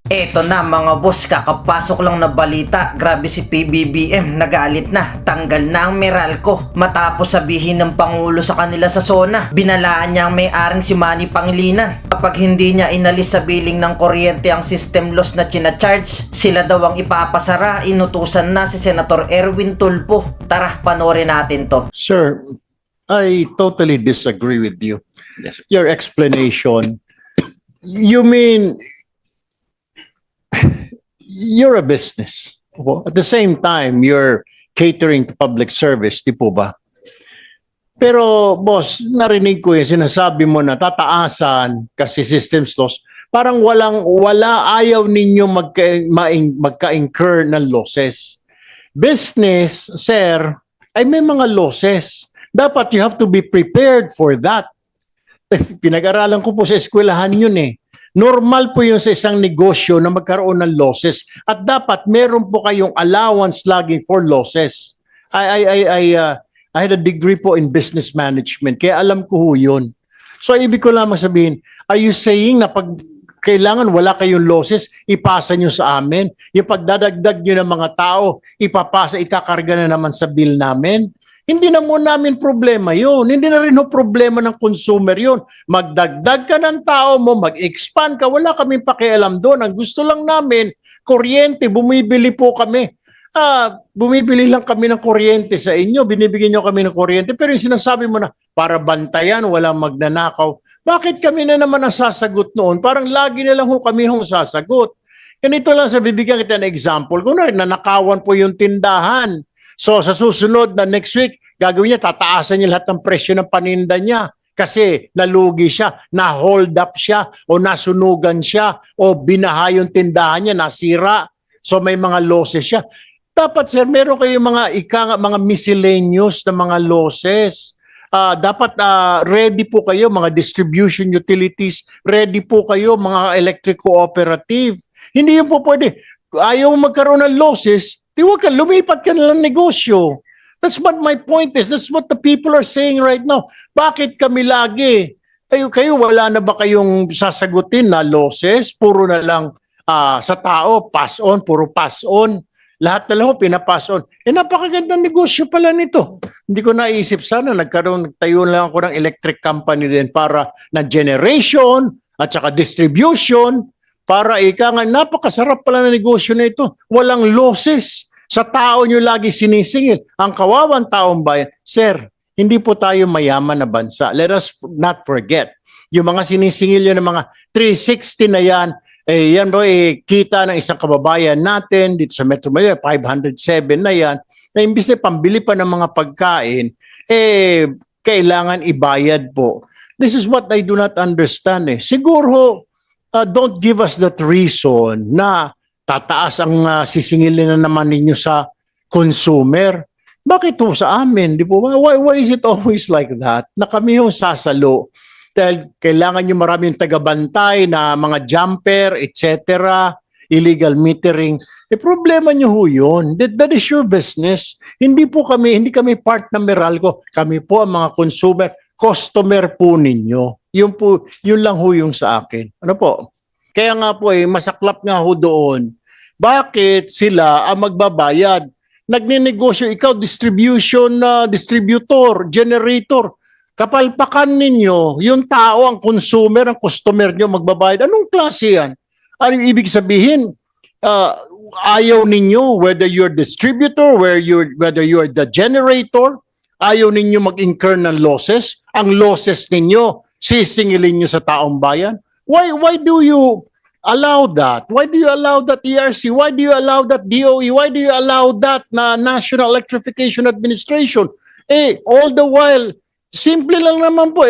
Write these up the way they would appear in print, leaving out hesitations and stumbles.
Eto na mga boss, kakapasok lang na balita. Grabe si PBBM, nagalit na. Tanggal na ang Meralco matapos sabihin ng Pangulo sa kanila sa SONA. Binalaan niya ang may-aring si Manny Pangilinan. Kapag hindi niya inalis sa billing ng kuryente ang system loss na charge, sila daw ang ipapasara. Inutusan na si Senator Erwin Tulfo. Tara, panoorin natin to. Sir, I totally disagree with you. Yes, sir. Your explanation, you mean you're a business. At the same time, you're catering to public service, di po ba? Pero boss, narinig ko yung sinasabi mo na tataasan kasi systems loss. Parang wala ayaw ninyo magka-incur ng losses. Business, sir, ay may mga losses. Dapat you have to be prepared for that. Pinag-aralan ko po sa eskwelahan yun eh. Normal po yung sa isang negosyo na magkaroon ng losses at dapat meron po kayong allowance lagi for losses. I had a degree po in business management kaya alam ko ho yun. So ibig ko lamang sabihin, are you saying na pag kailangan wala kayong losses, ipasa nyo sa amin? Yung pagdadagdag nyo ng mga tao, ikakarga na naman sa bill namin? Hindi na mo namin problema yun. Hindi na rin ho problema ng consumer yun. Magdagdag ka ng tao mo, mag-expand ka, wala kaming pakialam doon. Ang gusto lang namin, kuryente, bumibili po kami. Bumibili lang kami ng kuryente sa inyo, binibigyan nyo kami ng kuryente, pero yung sinasabi mo na, para bantayan, walang magnanakaw. Bakit kami na naman ang sasagot noon? Parang lagi na lang ho kami hong sasagot. Ganito lang sa bibigyan kita ng example. Kung nanakawan po yung tindahan, so sa susunod na next week, gagawin niya, tataasan niya lahat ng presyo ng paninda niya kasi nalugi siya, na-hold up siya, o nasunugan siya, o binaha yung tindahan niya, nasira. So may mga losses siya. Dapat sir, meron kayong mga miscellaneous na mga losses. Dapat ready po kayo, mga distribution utilities, ready po kayo, mga electric cooperative. Hindi yun po pwede. Ayaw magkaroon ng losses, lumipat ka na lang negosyo. That's what my point is. That's what the people are saying right now. Bakit kami lagi? Kayo wala na ba kayong sasagutin na losses? Puro na lang sa tao, pass on, puro pass on. Lahat na lang pinapass on. Napakagandang negosyo pala nito. Hindi ko naisip sana, nagtayo lang ako ng electric company din para na generation at saka distribution. Para napakasarap pala na negosyo na ito. Walang losses. Sa tao nyo lagi sinisingil. Ang kawawang taong bayan. Sir, hindi po tayo mayaman na bansa. Let us not forget. Yung mga sinisingil yun ng mga 360 na yan, yan po kita ng isang kababayan natin dito sa Metro Manila, 507 na yan, na imbis na pambili pa ng mga pagkain, kailangan ibayad po. This is what I do not understand. Siguro, don't give us that reason na tataas ang sisingilin na naman ninyo sa consumer. Bakit po sa amin? Di po ba? Why is it always like that? Na kami yung sasalo. Dahil kailangan nyo maraming tagabantay na mga jumper, etc. Illegal metering. Problema nyo ho yun. That is your business. Hindi kami part ng Meralco. Kami po ang mga consumer. Customer po ninyo. Yun lang ho yung sa akin. Ano po? Kaya nga po masaklap nga ho doon. Bakit sila ang magbabayad? Nagninegosyo, ikaw distributor, generator. Kapalpakan ninyo, yung tao, ang consumer, ang customer nyo magbabayad. Anong klase yan? Anong ibig sabihin? Ayaw ninyo, whether you're distributor, whether you're the generator, ayaw ninyo mag-incur ng losses. Ang losses ninyo, sisingilin nyo sa taong bayan. Why do you allow that? Why do you allow that ERC? Why do you allow that DOE? Why do you allow that na National Electrification Administration? All the while, simple lang naman po.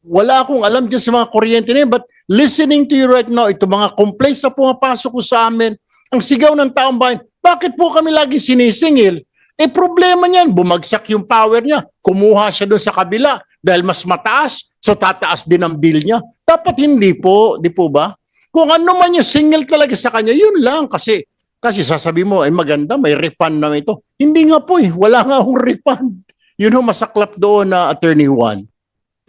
Wala akong alam dyan sa mga kuryente na yun. But listening to you right now, ito mga complaints na pumapasok ko sa amin, ang sigaw ng taong bayan, bakit po kami lagi sinisingil? Problema niyan, bumagsak yung power niya. Kumuha siya doon sa kabila dahil mas mataas, so tataas din ang bill niya. Dapat hindi po, di po ba? Kung ano man yung single talaga sa kanya, yun lang. Kasi sasabi mo, maganda, may refund na ito. Hindi nga po wala nga akong refund. Yun ho masaklap doon na Attorney Juan.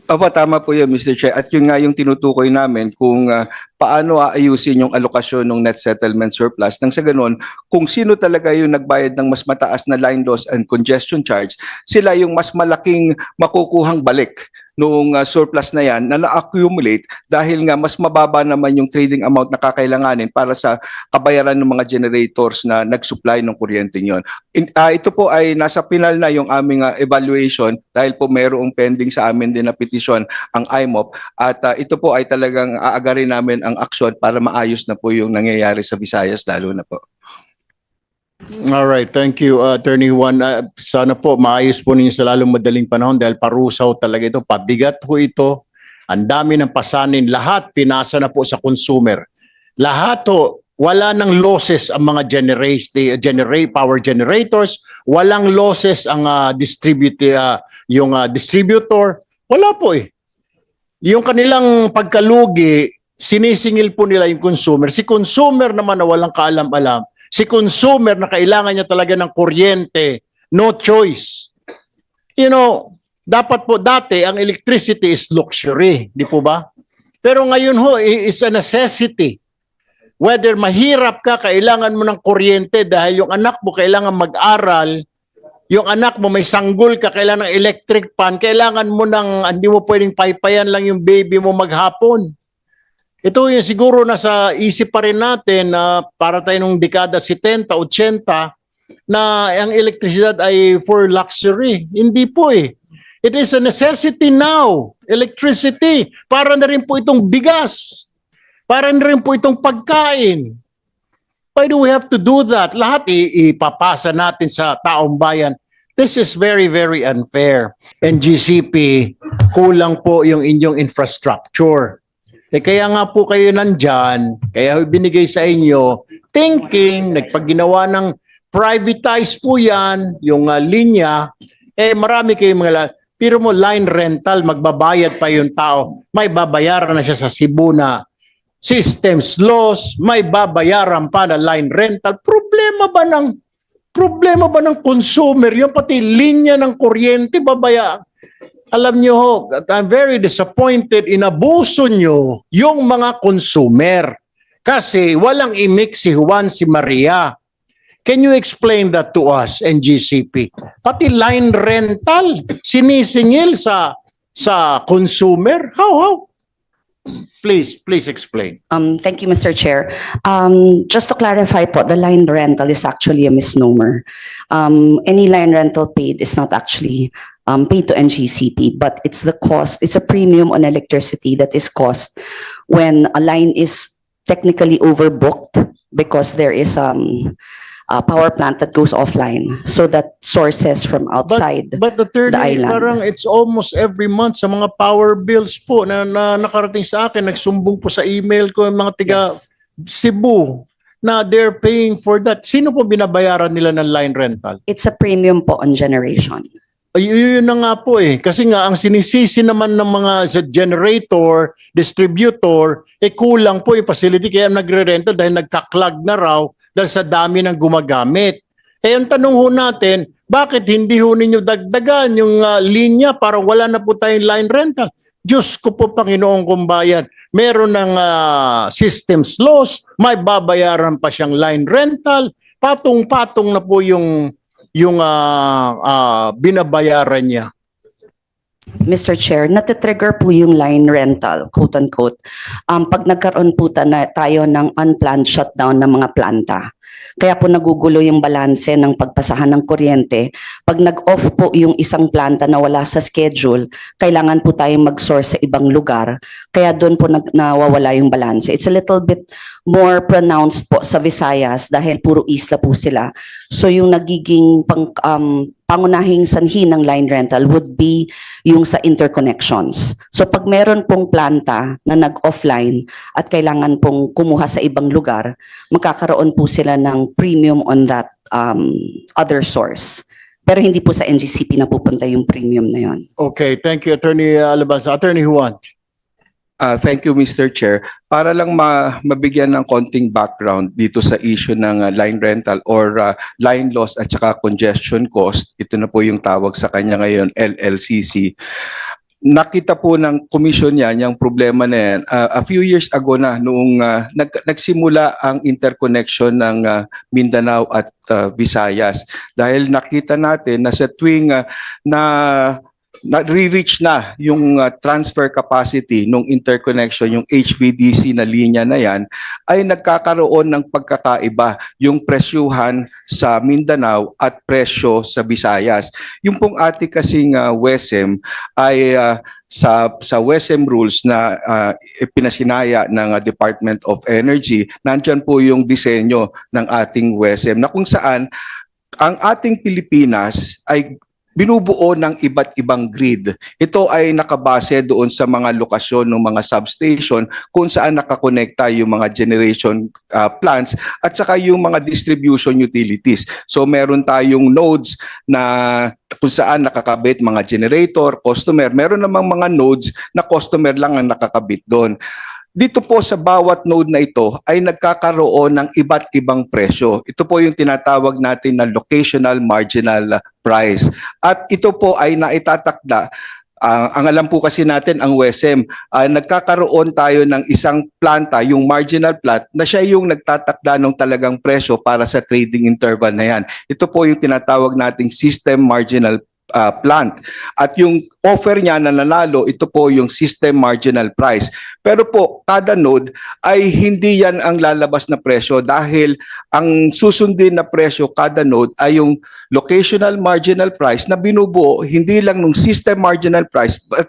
Opo, tama po yun, Mr. Chair. At yun nga yung tinutukoy namin kung paano aayusin yung alokasyon ng net settlement surplus. Nang sa ganun, kung sino talaga yung nagbayad ng mas mataas na line loss and congestion charge, sila yung mas malaking makukuhang balik noong surplus na yan na na-accumulate dahil nga mas mababa naman yung trading amount na kakailanganin para sa kabayaran ng mga generators na nag-supply ng kuryente yon. Ito po ay nasa final na yung aming evaluation dahil po mayroong pending sa amin din na petisyon ang IMOP at ito po ay talagang aagarin namin ang aksyon para maayos na po yung nangyayari sa Visayas lalo na po. All right, thank you, Attorney Juan. Sana po maayos po ninyo sa lalong madaling panahon dahil parusaw talaga ito. Pabigat po ito. Ang dami ng pasanin. Lahat pinasa na po sa consumer. Lahat po, wala nang losses ang mga power generators. Walang losses ang distributor. Wala po eh. Yung kanilang pagkalugi, sinisingil po nila yung consumer. Si consumer naman na walang kaalam-alam. Si consumer na kailangan niya talaga ng kuryente, no choice. You know, dapat po dati ang electricity is luxury, di po ba? Pero ngayon ho, is a necessity. Whether mahirap ka, kailangan mo ng kuryente dahil yung anak mo kailangan mag-aral, yung anak mo may sanggol ka, kailangan ng electric fan, kailangan mo ng, hindi mo pwedeng paypayan lang yung baby mo maghapon. Ito yung siguro nasa isip pa rin natin na para tayo nung dekada 70, 80 na ang elektrisidad ay for luxury. Hindi po eh. It is a necessity now. Electricity. Para na rin po itong bigas. Para na rin po itong pagkain. Why do we have to do that? Lahat ipapasa natin sa taong bayan. This is very, very unfair. And GCP, kulang po yung inyong infrastructure. Kaya nga po kayo nandyan, kaya binigay sa inyo, thinking, nagpaginawa ng privatize po yan, yung linya, marami kayong pero mo line rental, magbabayad pa yung tao, may babayaran na siya sa Cebu na systems loss, may babayaran pa na line rental. Problema ba ng consumer? Yung pati linya ng kuryente, babayaran. Alam nyo ho, I'm very disappointed, inabuso nyo yung mga consumer. Kasi walang imik si Juan, si Maria. Can you explain that to us, NGCP? Pati line rental, sinisingil sa consumer? How? Please explain. Thank you, Mr. Chair. Just to clarify po, the line rental is actually a misnomer. Any line rental paid is not actually paid to NGCP, but it's the cost, it's a premium on electricity that is cost when a line is technically overbooked because there is a power plant that goes offline, so that sources from outside But the third the island. parang it's almost every month sa mga power bills po na nakarating sa akin, nagsumbong po sa email ko yung mga tiga Yes. Cebu na they're paying for that. Sino po binabayaran nila ng line rental? It's a premium po on generation. Yun na nga po eh. Kasi nga, ang sinisisi naman ng mga sa generator, distributor, kulang po yung facility kaya nagre-rental dahil nagka-clog na raw dahil sa dami ng gumagamit. Kaya ang tanong ho natin, bakit hindi ho ninyo dagdagan yung linya para wala na po tayong line rental? Diyos ko po, Panginoong kumbayan, meron ng systems loss, may babayaran pa siyang line rental, patong-patong na po yung binabayaran niya. Mr. Chair, natitrigger po yung line rental, quote-unquote, pag nagkaroon po tayo ng unplanned shutdown ng mga planta. Kaya po nagugulo yung balanse ng pagpasahan ng kuryente. Pag nag-off po yung isang planta na wala sa schedule, kailangan po tayong mag-source sa ibang lugar. Kaya doon po nawawala yung balanse. It's a little bit more pronounced po sa Visayas dahil puro isla po sila. So yung nagiging pangunahing sanhi ng line rental would be yung sa interconnections. So pag meron pong planta na nag-offline at kailangan pong kumuha sa ibang lugar, magkakaroon po sila ng premium on that other source. Pero hindi po sa NGCP na pupunta yung premium na yon. Okay, thank you, Attorney Alabanza. Attorney Juan. Thank you, Mr. Chair. Para lang mabigyan ng konting background dito sa issue ng line rental or line loss at saka congestion cost, ito na po yung tawag sa kanya ngayon, LLCC. nakita po ng commission yan, yung problema na yan, a few years ago na, noong nagsimula ang interconnection ng Mindanao at Visayas. Dahil nakita natin na sa tuwing na-reach na yung transfer capacity ng interconnection, yung HVDC na linya na yan, ay nagkakaroon ng pagkakaiba yung presyuhan sa Mindanao at presyo sa Visayas. Yung pong ating kasing WESM ay sa WESM rules na pinasinaya ng Department of Energy, nandyan po yung disenyo ng ating WESM na kung saan ang ating Pilipinas ay binubuo ng iba't ibang grid. Ito ay nakabase doon sa mga lokasyon ng mga substation kung saan nakakonekta yung mga generation plants at saka yung mga distribution utilities. So meron tayong nodes na kung saan nakakabit mga generator, customer. Meron namang mga nodes na customer lang ang nakakabit doon. Dito po sa bawat node na ito ay nagkakaroon ng iba't ibang presyo. Ito po yung tinatawag natin na locational marginal price. At ito po ay naitatakda. Ang alam po kasi natin, ang WESM, nagkakaroon tayo ng isang planta, yung marginal plant, na siya yung nagtatakda ng talagang presyo para sa trading interval na yan. Ito po yung tinatawag nating system marginal plant. At yung offer niya na nanalo, ito po yung system marginal price. Pero po, kada node ay hindi yan ang lalabas na presyo dahil ang susundin na presyo kada node ay yung locational marginal price na binubuo hindi lang ng system marginal price but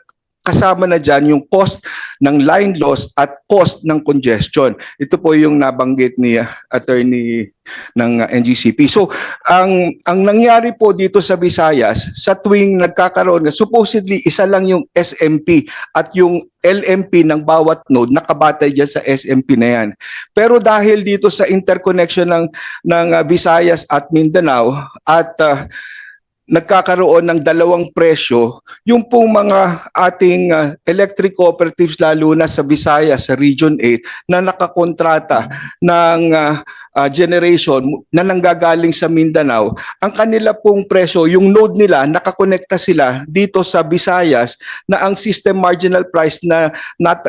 kasama na dyan yung cost ng line loss at cost ng congestion. Ito po yung nabanggit ni attorney ng NGCP. So, ang nangyari po dito sa Visayas, sa tuwing nagkakaroon, supposedly isa lang yung SMP at yung LMP ng bawat node nakabatay dyan sa SMP na yan. Pero dahil dito sa interconnection ng Visayas at Mindanao at nagkakaroon ng dalawang presyo, yung pong mga ating electric cooperatives lalo na sa Visayas, sa Region 8, na nakakontrata ng generation na nanggagaling sa Mindanao, ang kanila pong presyo, yung node nila, nakakonekta sila dito sa Visayas na ang system marginal price na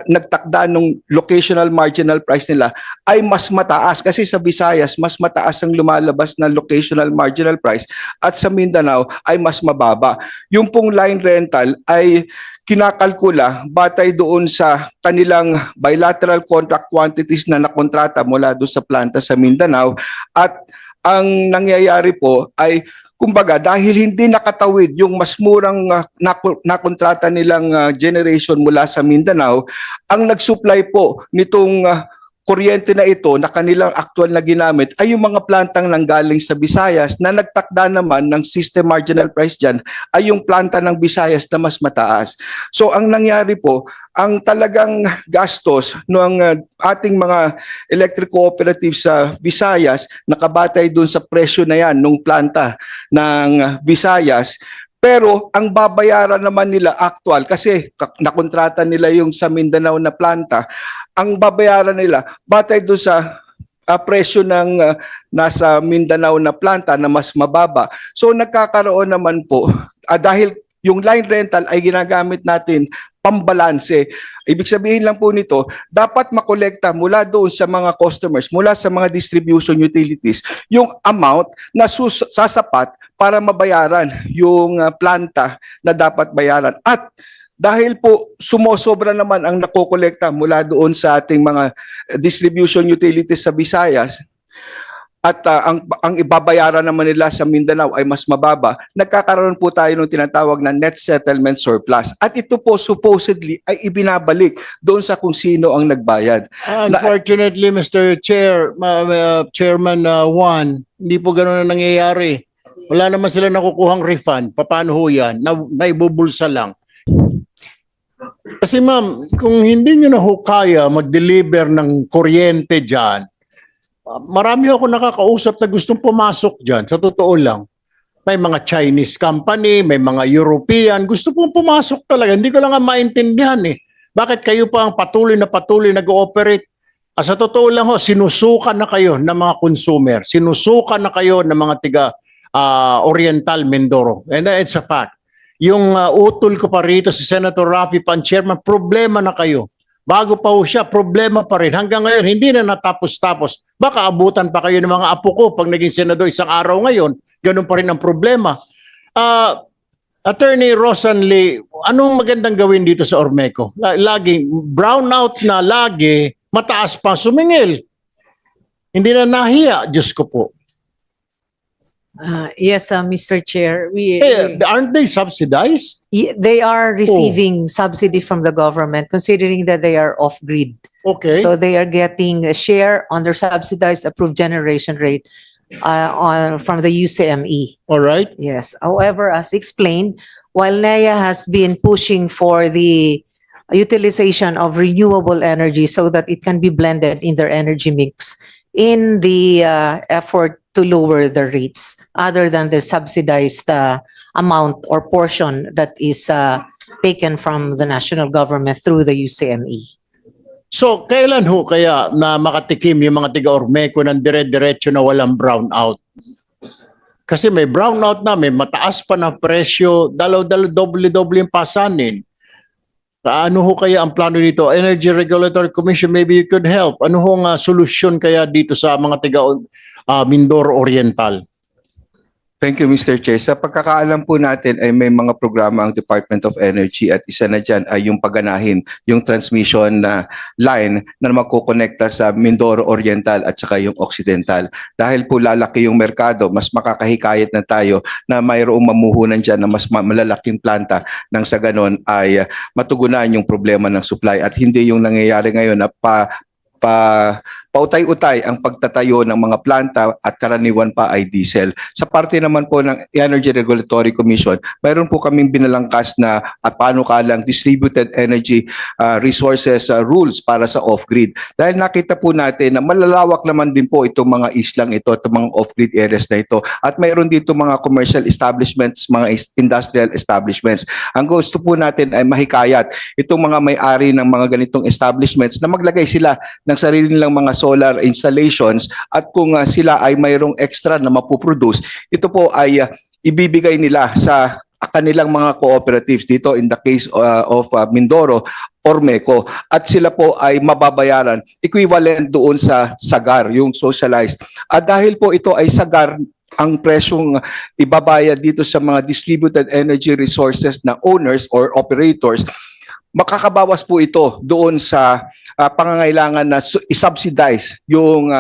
nagtakda ng locational marginal price nila ay mas mataas kasi sa Visayas, mas mataas ang lumalabas na locational marginal price at sa Mindanao ay mas mababa. Yung pong line rental ay kinakalkula batay doon sa kanilang bilateral contract quantities na nakontrata mula doon sa planta sa Mindanao at ang nangyayari po ay kumbaga dahil hindi nakatawid yung mas murang nakontrata nilang generation mula sa Mindanao, ang nagsupply po nitong kuryente na ito na kanilang actual na ginamit ay yung mga plantang nanggaling sa Visayas na nagtakda naman ng system marginal price dyan ay yung planta ng Visayas na mas mataas. So ang nangyari po, ang talagang gastos ng ating mga electric cooperatives sa Visayas nakabatay dun sa presyo na yan ng planta ng Visayas. Pero ang babayaran naman nila actual kasi nakontrata nila yung sa Mindanao na planta, ang babayaran nila batay doon sa presyo ng nasa Mindanao na planta na mas mababa. So nagkakaroon naman po dahil yung line rental ay ginagamit natin pambalanse. Ibig sabihin lang po nito, dapat makolekta mula doon sa mga customers, mula sa mga distribution utilities, yung amount na sasapat para mabayaran yung planta na dapat bayaran. At dahil po sumosobra naman ang nakokolekta mula doon sa ating mga distribution utilities sa Visayas, at ang ibabayaran naman nila sa Mindanao ay mas mababa, nagkakaroon po tayo ng tinatawag na net settlement surplus. At ito po supposedly ay ibinabalik doon sa kung sino ang nagbayad. Unfortunately, Mr. Chair, Chairman Juan, hindi po ganoon ang nangyayari. Wala naman sila nakukuhang refund. Paano ho yan? Naibubulsa lang. Kasi ma'am, kung hindi nyo na ho kaya mag-deliver ng kuryente dyan, marami ako nakakausap na gustong pumasok dyan, sa totoo lang. May mga Chinese company, may mga European, gusto pong pumasok talaga. Hindi ko lang nga maintindihan eh. Bakit kayo pa ang patuloy nag-ooperate? Sa totoo lang ho, sinusukan na kayo ng mga consumer. Sinusukan na kayo ng mga tiga Oriental Mindoro. And it's a fact. yung utol ko pa rito si Senator Raffy Pan-Chairman, problema na kayo. Bago pa ho siya, problema pa rin. Hanggang ngayon, hindi na natapos-tapos. Baka abutan pa kayo ng mga apo ko pag naging senador isang araw ngayon, ganun pa rin ang problema. Attorney Rosan Lee, anong magandang gawin dito sa Ormeco? Laging brownout na lagi, mataas pa sumingil. Hindi na nahiya, Diyos ko po. Yes, Mr. Chair, Aren't they subsidized? they are receiving subsidy from the government considering that they are off-grid. Okay. So they are getting a share on their subsidized approved generation rate from the UCME. All right. Yes. However, as explained, while NEA has been pushing for the utilization of renewable energy so that it can be blended in their energy mix in the effort to lower the rates other than the subsidized amount or portion that is taken from the national government through the UCME. So, kailan ho kaya na makatikim yung mga tiga-Ormeco ng dire-diretso na walang brownout? Kasi may brownout na, may mataas pa na presyo, doble-doble yung pasanin. Ano ho kaya ang plano dito? Energy Regulatory Commission, maybe you could help. Ano hong solusyon kaya dito sa mga tiga Mindoro Oriental? Thank you, Mr. Chair. Sa pagkakaalam po natin ay may mga programa ang Department of Energy at isa na dyan ay yung pagganahin, yung transmission na line na magkukonekta sa Mindoro Oriental at saka yung Occidental. Dahil po lalaki yung merkado, mas makakahikayat na tayo na mayroong mamuhunan dyan na mas malalaking planta nang sa ganon ay matugunan yung problema ng supply at hindi yung nangyayari ngayon na pautay-utay ang pagtatayo ng mga planta at karaniwan pa ay diesel. Sa parte naman po ng Energy Regulatory Commission, mayroon po kaming binalangkas na panukalang distributed energy resources rules para sa off-grid. Dahil nakita po natin na malalawak naman din po itong mga islang ito, itong mga off-grid areas na ito. At mayroon dito mga commercial establishments, mga industrial establishments. Ang gusto po natin ay mahikayat itong mga may-ari ng mga ganitong establishments na maglagay sila ng sarili nilang mga solar installations at kung sila ay mayroong extra na mapuproduce, ito po ay ibibigay nila sa kanilang mga cooperatives dito in the case of Mindoro, Ormeco, at sila po ay mababayaran equivalent doon sa sagar, yung socialized. At dahil po ito ay sagar, ang presyong ibabayad dito sa mga distributed energy resources na owners or operators, makakabawas po ito doon sa pangangailangan na i-subsidize yung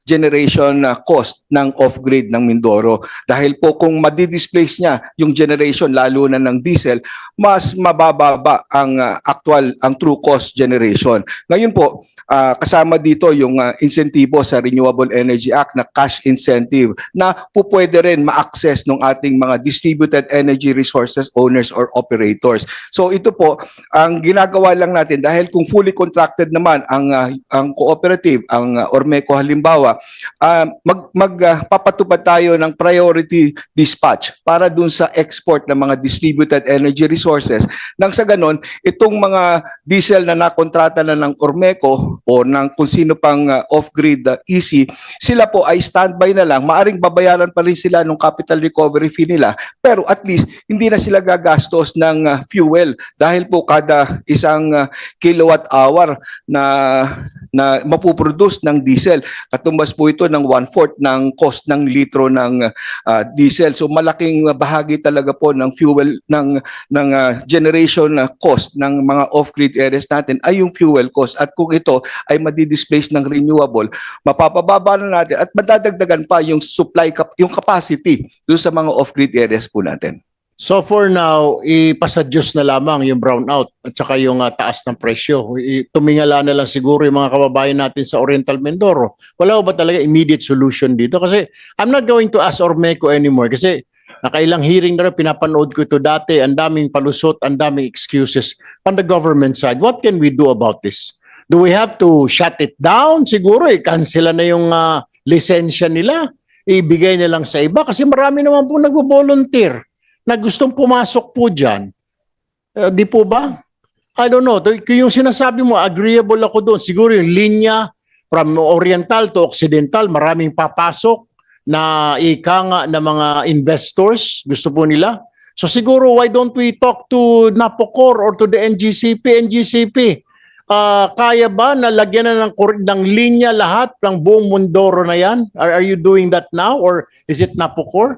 generation cost ng off-grid ng Mindoro. Dahil po kung madi-displace niya yung generation lalo na ng diesel, mas mabababa ang ang true cost generation. Ngayon po, kasama dito yung insentibo sa Renewable Energy Act na cash incentive na po pwede rin ma-access ng ating mga distributed energy resources owners or operators. So ito po, ang ginagawa lang natin dahil kung fully contracted naman ang cooperative, ang Ormeco halimbawa, magpapatupad tayo ng priority dispatch para dun sa export ng mga distributed energy resources. Nang sa ganon, itong mga diesel na nakontrata na ng Ormeco o ng kung sino pang off-grid EC, sila po ay standby na lang. Maaring babayaran pa rin sila ng capital recovery fee nila, pero at least hindi na sila gagastos ng fuel dahil po kada isang kilowatt hour na mapuproduce ng diesel, katumbas po ito ng 1/4 ng cost ng litro ng diesel. So malaking bahagi talaga po ng fuel ng generation cost ng mga off-grid areas natin ay yung fuel cost. At kung ito ay madi-displace ng renewable, mapapababa na natin at madadagdagan pa yung yung capacity doon sa mga off-grid areas po natin. So for now, ipasadyos na lamang yung brownout at saka yung taas ng presyo. Tumingala na lang siguro yung mga kababayan natin sa Oriental Mindoro. Wala ba talaga immediate solution dito? Kasi I'm not going to ask Ormeco anymore kasi nakailang hearing na rin, pinapanood ko ito dati, ang daming palusot, ang daming excuses on the government side. What can we do about this? Do we have to shut it down? Siguro cancel na yung lisensya nila. Ibigay na lang sa iba kasi marami naman po nagvo-volunteer na gustong pumasok po dyan. Di po ba? I don't know. Yung sinasabi mo, agreeable ako doon. Siguro yung linya from Oriental to Occidental, maraming papasok na ika nga ng mga investors. Gusto po nila. So siguro, why don't we talk to Napocor or to the NGCP? NGCP, kaya ba na lagyan na ng linya lahat ng buong Mindoro na yan? Are you doing that now or is it Napocor?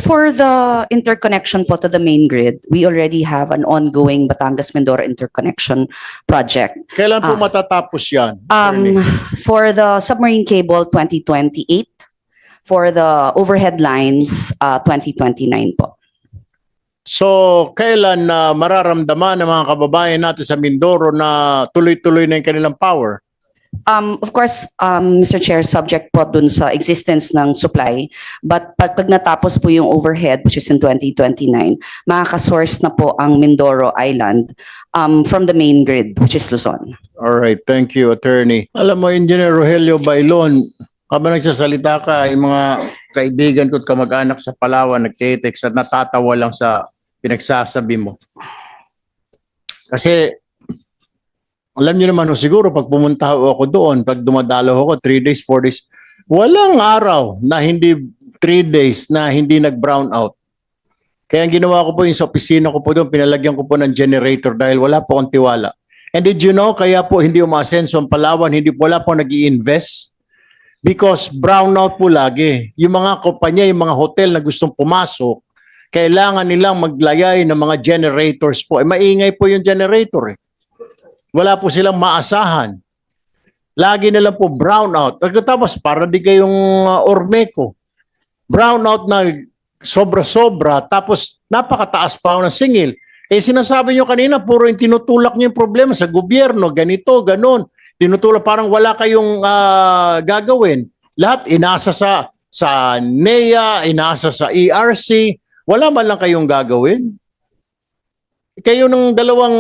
For the interconnection po to the main grid, we already have an ongoing Batangas-Mindoro interconnection project. Kailan po matatapos yan? Attorney? For the submarine cable, 2028. For the overhead lines, 2029 po. So, kailan mararamdaman ng mga kababayan natin sa Mindoro na tuloy-tuloy na yung kanilang power? Of course, Mr. Chair, subject po dun sa existence ng supply. But pag natapos po yung overhead, which is in 2029, makaka-source na po ang Mindoro Island from the main grid, which is Luzon. All right, thank you, Attorney. Alam mo, Engineer Rogelio Bailon, habang nagsasalita ka, yung mga kaibigan ko at kamag-anak sa Palawan nagtitext at natatawa lang sa pinagsasabi mo. Kasi, alam niyo naman, siguro pag pumunta ako doon, pag dumadalaw ako, 3 days, 4 days, walang araw na hindi 3 days na hindi nag-brown out. Kaya ang ginawa ko po yung sa opisina ko po doon, pinalagyan ko po ng generator dahil wala po akong tiwala. And did you know, kaya po hindi umasenso ang Palawan, wala po nag-i-invest because brownout po lagi. Yung mga kumpanya, yung mga hotel na gustong pumasok, kailangan nilang maglayay ng mga generators po. Maingay po yung generator. Wala po silang maasahan. Lagi na lang po brownout. Tapos para di kayong Ormeco. Brownout na sobra-sobra, tapos napakataas pa ng singil. Sinasabi nyo kanina, puro yung tinutulak nyo yung problema sa gobyerno, ganito, ganon. Tinutulak, parang wala kayong gagawin. Lahat inasa sa NEA, inasa sa ERC, wala man lang kayong gagawin. Kayo ng dalawang,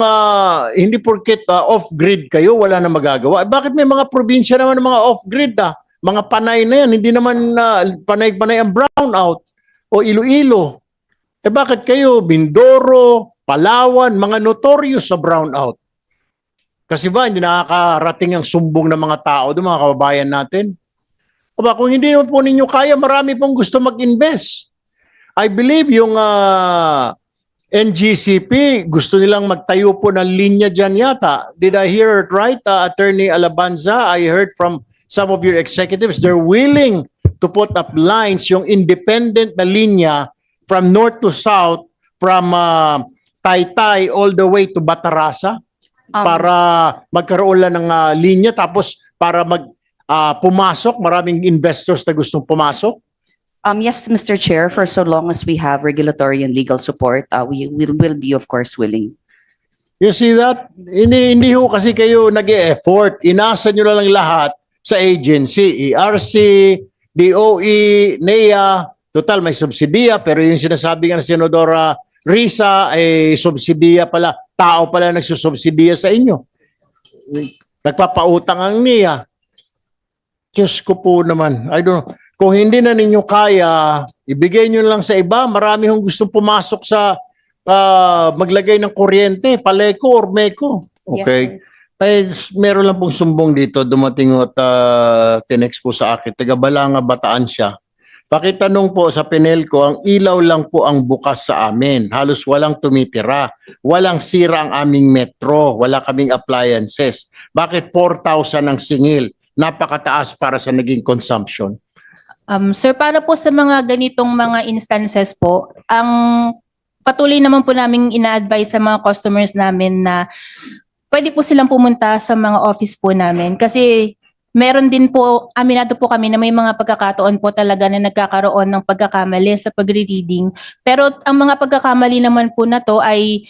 hindi porket off-grid kayo, wala na magagawa. Bakit may mga probinsya naman ng mga off-grid? Mga panay na yan, hindi naman panay-panay ang brownout o Iloilo. Bakit kayo, Mindoro, Palawan, mga notorious sa brownout? Kasi ba, hindi nakakarating ang sumbong ng mga tao doon, mga kababayan natin? Kung hindi naman po ninyo kaya, marami pong gusto mag-invest. I believe yung NGCP, gusto nilang magtayo po ng linya dyan yata. Did I hear it right, Attorney Alabanza? I heard from some of your executives, they're willing to put up lines, yung independent na linya from north to south, from Taytay all the way to Batarasa, para magkaroon lang ng linya, tapos para pumasok, maraming investors na gustong pumasok. Yes, Mr. Chair, for so long as we have regulatory and legal support, we will be, of course, willing. You see that? Hindi ho kasi kayo nag-e-effort. Inasa nyo na lang lahat sa agency, ERC, DOE, NEA. Total, may subsidiya, pero yung sinasabi nga na Senadora Risa, subsidiya pala. Tao pala nagsusubsidiya sa inyo. Nagpapautang ang NEA. Diyos ko po naman. I don't know. Kung hindi na ninyo kaya, ibigay nyo lang sa iba. Marami hong gustong pumasok sa maglagay ng kuryente, Paleco or Meco. Okay. Meron lang pong sumbong dito. Dumating at tinext po sa akin. Taga Balanga, Bataan siya. Pakitanong po sa Pinelco, ang ilaw lang po ang bukas sa amin. Halos walang tumitira. Walang sira ang aming metro. Wala kaming appliances. Bakit 4,000 ang singil? Napakataas para sa naging consumption. Sir, para po sa mga ganitong mga instances po, ang patuloy naman po namin ina-advise sa mga customers namin na pwede po silang pumunta sa mga office po namin kasi meron din po, aminado po kami na may mga pagkakataon po talaga na nagkakaroon ng pagkakamali sa pagre-reading. Pero ang mga pagkakamali naman po na to ay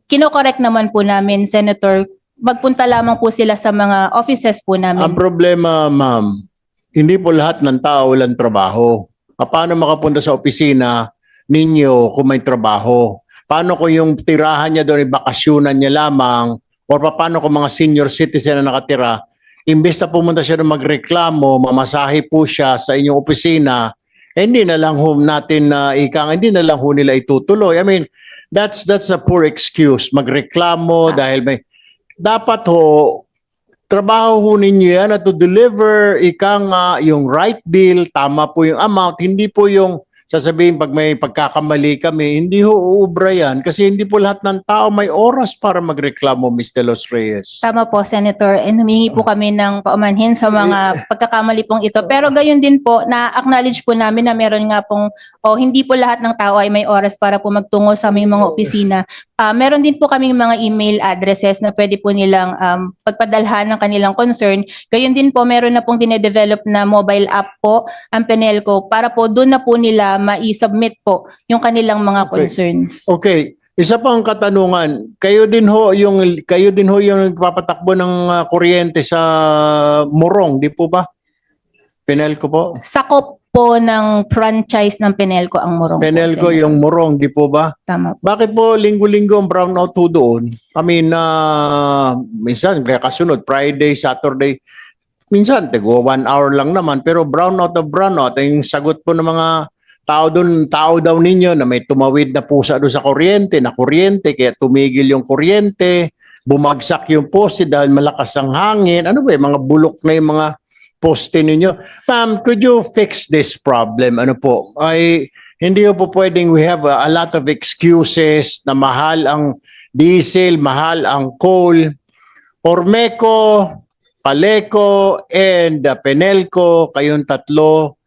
kinokorek naman po namin, Senator. Magpunta lamang po sila sa mga offices po namin. Ang problema, ma'am, hindi po lahat ng tao walang trabaho. Paano makapunta sa opisina ninyo kung may trabaho? Paano kung yung tirahan niya doon, bakasyonan niya lamang? O paano kung mga senior citizen na nakatira, imbes na pumunta siya doon magreklamo, mamasahe po siya sa inyong opisina, hindi na lang ho natin hindi na lang ho nila itutuloy. I mean, that's a poor excuse. Magreklamo dahil may dapat ho trabaho ho ninyo yan na to deliver yung right bill, tama po yung amount, hindi po yung sasabihin pag may pagkakamali kami, hindi ho uubra yan kasi hindi po lahat ng tao may oras para magreklamo, Ms. De Los Reyes. Tama po, Senator. And humingi po kami ng paumanhin sa mga pagkakamali pong ito. Pero gayon din po, na-acknowledge po namin na meron nga pong, hindi po lahat ng tao ay may oras para po magtungo sa aming mga opisina. Meron din po kaming mga email addresses na pwede po nilang pagpadalhan ng kanilang concern. Gayon din po, meron na pong dinedevelop na mobile app po ang Penelco para po doon na po nila ma-submit po yung kanilang mga Okay. concerns. Okay, isa pang katanungan, kayo din ho yung nagpapatakbo ng kuryente sa Morong, di po ba? Penelco po. Sakop po ng franchise ng Penelco ang Morong. po, Penelco Senator. yung Morong, di po ba? Tama. Bakit po linggo-linggo ang brownout po doon? I mean, minsan kasunod, Friday, Saturday, minsan tego 1 hour lang naman, pero brownout na brownout, yung sagot po ng mga tao doon, tao daw ninyo na may tumawid na pusa doon sa kuryente, kaya tumigil yung kuryente, bumagsak yung poste dahil malakas ang hangin. Ano ba, mga bulok na yung mga poste ninyo. Ma'am, could you fix this problem? Ano po? Hindi po pwedeng we have a lot of excuses na mahal ang diesel, mahal ang coal. Ormeco, Paleco, and Penelco, kayong tatlo,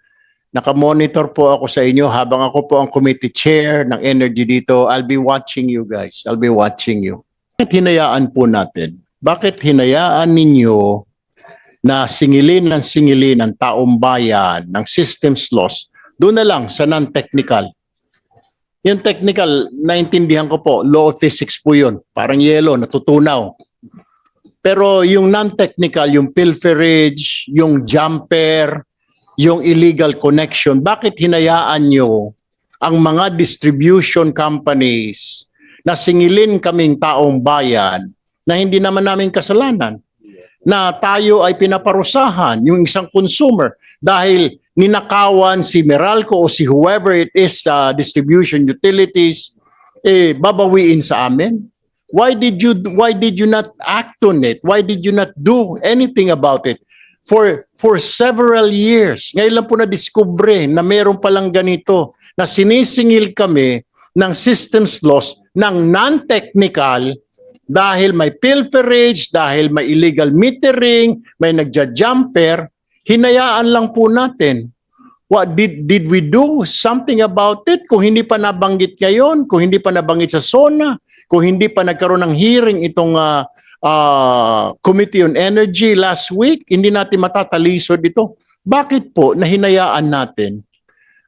nakamonitor po ako sa inyo habang ako po ang committee chair ng energy dito. I'll be watching you guys. I'll be watching you. Bakit hinayaan po natin? Bakit hinayaan ninyo na singilin ng taong bayan, ng systems loss, doon na lang sa non-technical? Yung technical, naintindihan ko po, law of physics po yun. Parang yelo, natutunaw. Pero yung non-technical, yung pilferage, yung jumper, yung illegal connection, bakit hinayaan nyo ang mga distribution companies na singilin kaming taong bayan na hindi naman namin kasalanan, na tayo ay pinaparusahan, yung isang consumer, dahil ninakawan si Meralco o si whoever it is sa distribution utilities, babawiin sa amin? Why did you not act on it? Why did you not do anything about it? For several years, ngayon lang po na-discover na meron palang ganito, na sinisingil kami ng systems loss ng non-technical dahil may pilferage, dahil may illegal metering, may nagja-jumper, hinayaan lang po natin. What did we do something about it? Kung hindi pa nabanggit ngayon, kung hindi pa nabanggit sa SONA, kung hindi pa nagkaroon ng hearing itong Committee on Energy last week, hindi natin matatalisod ito. Bakit po nahinayaan natin?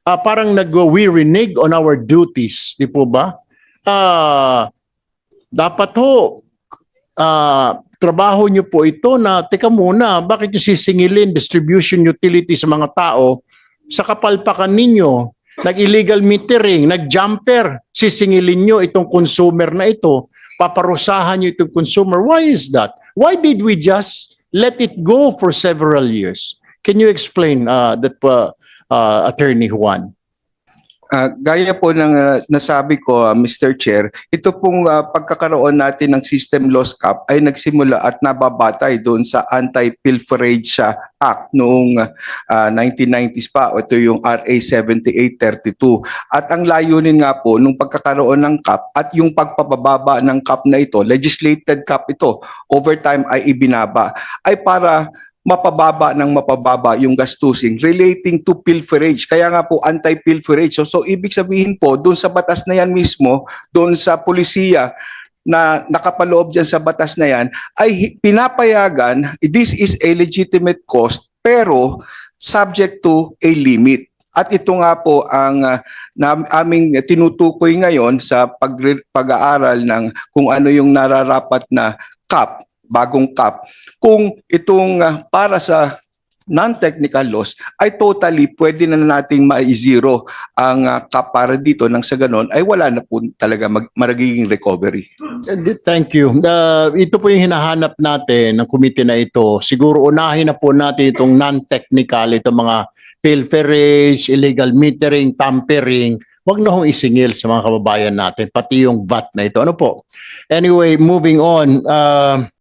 Parang we renege on our duties, di po ba? Dapat ho, trabaho nyo po ito na, teka muna, bakit nyo sisingilin distribution utility sa mga tao sa kapalpakan ninyo? Nag-illegal metering, nag-jumper, sisingilin nyo itong consumer na ito, paparusahan nyo itong consumer. Why is that? Why did we just let it go for several years? Can you explain that, Attorney Juan? Gaya po ng nasabi ko, Mr. Chair, ito pong pagkakaroon natin ng system loss cap ay nagsimula at nababatay doon sa Anti-Pilferage Act noong 1990s pa. Ito yung RA 7832. At ang layunin nga po nung pagkakaroon ng cap at yung pagpapababa ng cap na ito, legislated cap ito, over time ay ibinaba, ay para mapababa yung gastusin relating to pilferage. Kaya nga po anti-pilferage. So ibig sabihin po, doon sa batas na yan mismo, doon sa polisiya na nakapaloob dyan sa batas na yan, ay pinapayagan, this is a legitimate cost, pero subject to a limit. At ito nga po ang aming tinutukoy ngayon sa pag-aaral ng kung ano yung nararapat na cap, bagong cap, kung itong para sa non-technical loss ay totally pwede na nating ma-zero ang cap para dito nang sa ganon ay wala na po talaga magiging recovery. Thank you. Ito po yung hinahanap natin ng committee na ito. Siguro unahin na po natin itong non-technical, itong mga pilferage, illegal metering, tampering. Wag na hong isingil sa mga kababayan natin, pati yung VAT na ito. Ano po? Anyway, moving on.